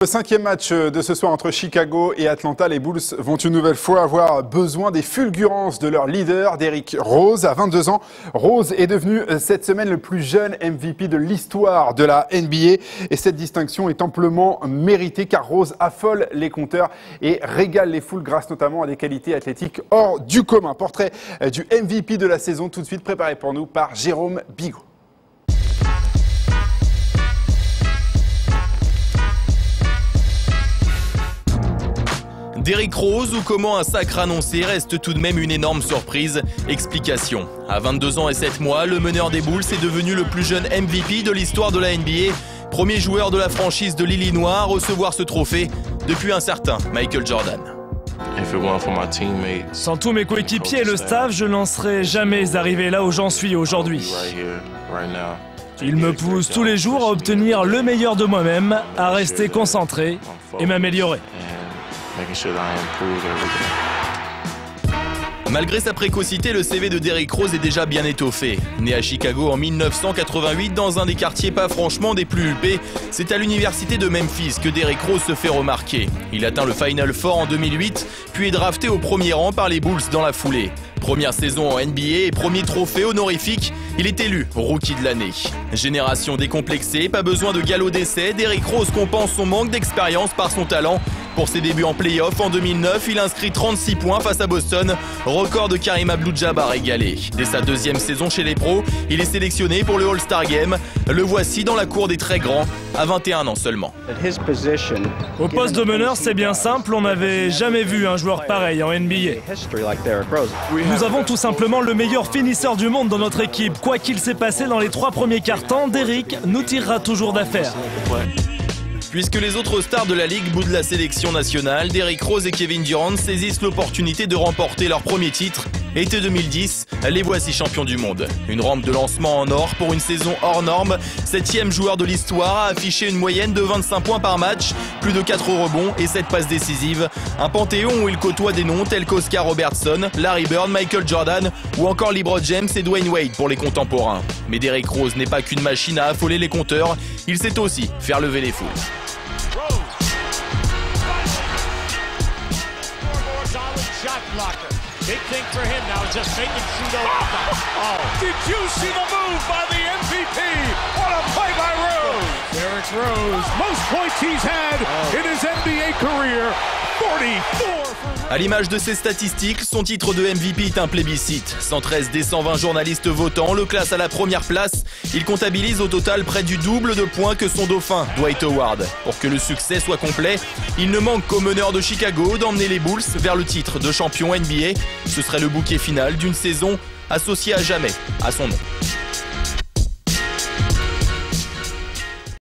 Le 5e match de ce soir entre Chicago et Atlanta, les Bulls vont une nouvelle fois avoir besoin des fulgurances de leur leader, Derrick Rose. À 22 ans, Rose est devenu cette semaine le plus jeune MVP de l'histoire de la NBA. Et cette distinction est amplement méritée car Rose affole les compteurs et régale les foules grâce notamment à des qualités athlétiques hors du commun. Portrait du MVP de la saison tout de suite préparé pour nous par Jérôme Bigot. Derrick Rose ou comment un sacre annoncé reste tout de même une énorme surprise. Explication. À 22 ans et 7 mois, le meneur des Bulls est devenu le plus jeune MVP de l'histoire de la NBA. Premier joueur de la franchise de l'Illinois à recevoir ce trophée depuis un certain Michael Jordan. Sans tous mes coéquipiers et le staff, je n'en serais jamais arrivé là où j'en suis aujourd'hui. Ils me poussent tous les jours à obtenir le meilleur de moi-même, à rester concentré et m'améliorer. Malgré sa précocité, le CV de Derrick Rose est déjà bien étoffé. Né à Chicago en 1988 dans un des quartiers pas franchement des plus huppés, c'est à l'université de Memphis que Derrick Rose se fait remarquer. Il atteint le Final Four en 2008, puis est drafté au premier rang par les Bulls dans la foulée. Première saison en NBA et premier trophée honorifique, il est élu Rookie de l'année. Génération décomplexée, pas besoin de galop d'essai, Derrick Rose compense son manque d'expérience par son talent. Pour ses débuts en play-off en 2009, il inscrit 36 points face à Boston, record de Kareem Abdul-Jabbar égalé. Dès sa deuxième saison chez les pros, il est sélectionné pour le All-Star Game. Le voici dans la cour des très grands, à 21 ans seulement. Au poste de meneur, c'est bien simple, on n'avait jamais vu un joueur pareil en NBA. Nous avons tout simplement le meilleur finisseur du monde dans notre équipe. Quoi qu'il s'est passé dans les 3 premiers quarts-temps, Derrick nous tirera toujours d'affaire. Puisque les autres stars de la Ligue boudent la sélection nationale, Derrick Rose et Kevin Durant saisissent l'opportunité de remporter leur premier titre. Été 2010, les voici champions du monde. Une rampe de lancement en or pour une saison hors norme. 7e joueur de l'histoire a affiché une moyenne de 25 points par match, plus de 4 rebonds et 7 passes décisives. Un panthéon où il côtoie des noms tels qu'Oscar Robertson, Larry Bird, Michael Jordan ou encore LeBron James et Dwayne Wade pour les contemporains. Mais Derrick Rose n'est pas qu'une machine à affoler les compteurs, il sait aussi faire lever les foules. Big thing for him now, just making Shudo. Oh. Did you see the move by the MVP? What a play by Rose! Derrick Rose, most points he's had in his NBA career. 44. À l'image de ses statistiques, son titre de MVP est un plébiscite. 113 des 120 journalistes votants le classent à la première place. Il comptabilise au total près du double de points que son dauphin, Dwight Howard. Pour que le succès soit complet, il ne manque qu'au meneur de Chicago d'emmener les Bulls vers le titre de champion NBA. Ce serait le bouquet final d'une saison associée à jamais à son nom.